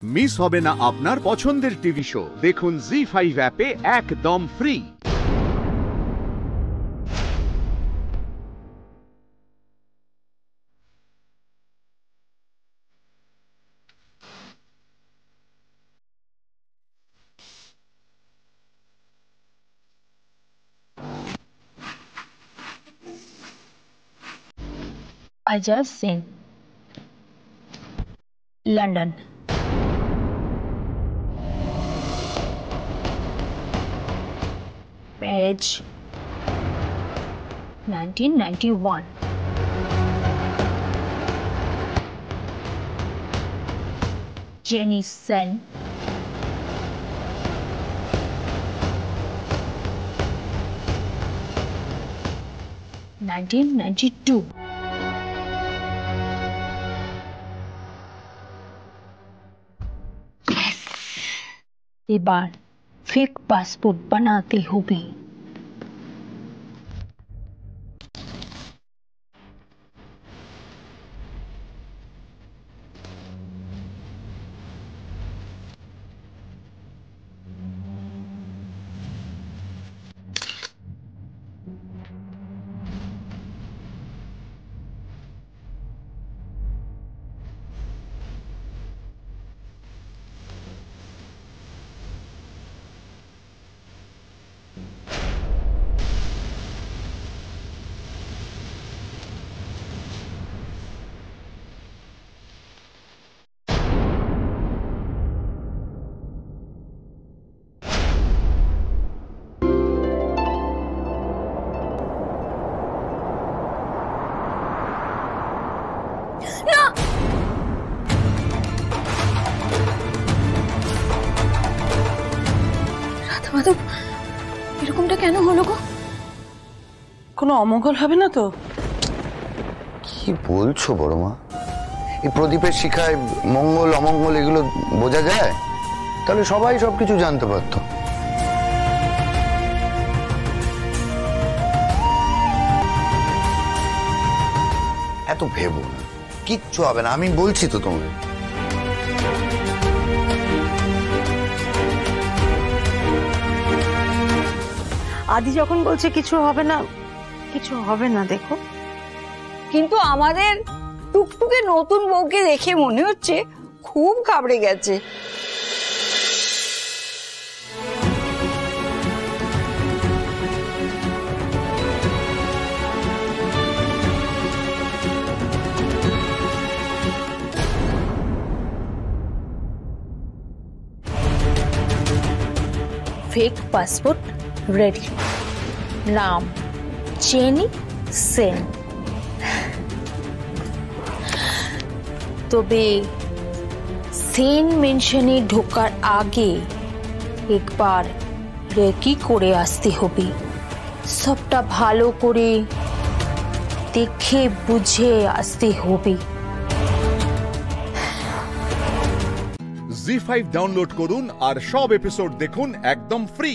Miss হবে না আপনার পছন্দের টিভি শো। দেখুন জি5 অ্যাপে একদম free. I just seen London. Marriage 1991. Jenny Sen. (1992) এবার ফেক পাসপোর্ট বানাতে হবে। এরকমটা কেন হলো গো? কোনো অমঙ্গল হবে না তো? কি বলছো বড় মা? এই প্রদীপের শিখায় মঙ্গল অমঙ্গল এগুলো বোঝা যায়? তাহলে সবাই সবকিছু জানতে পারতো। এত ভেবো না, কিচ্ছু হবে না, আমি বলছি তো তোমাকে। আদি যখন বলছে কিছু হবে না, কিছু হবে না। দেখো, কিন্তু আমাদের টুকটুকে নতুন বউকে দেখে মনে হচ্ছে খুব ঘাবড়ে গেছে। Fake passport ready. নাম জেনি সেন। তবে সেন মেনশনে ঢোকার আগে একবার রেকি করে আসতে হবে। সবটা ভালো করে দেখে বুঝে আসতে হবে। জি5 ডাউনলোড করুন আর সব এপিসোড দেখুন একদম ফ্রি।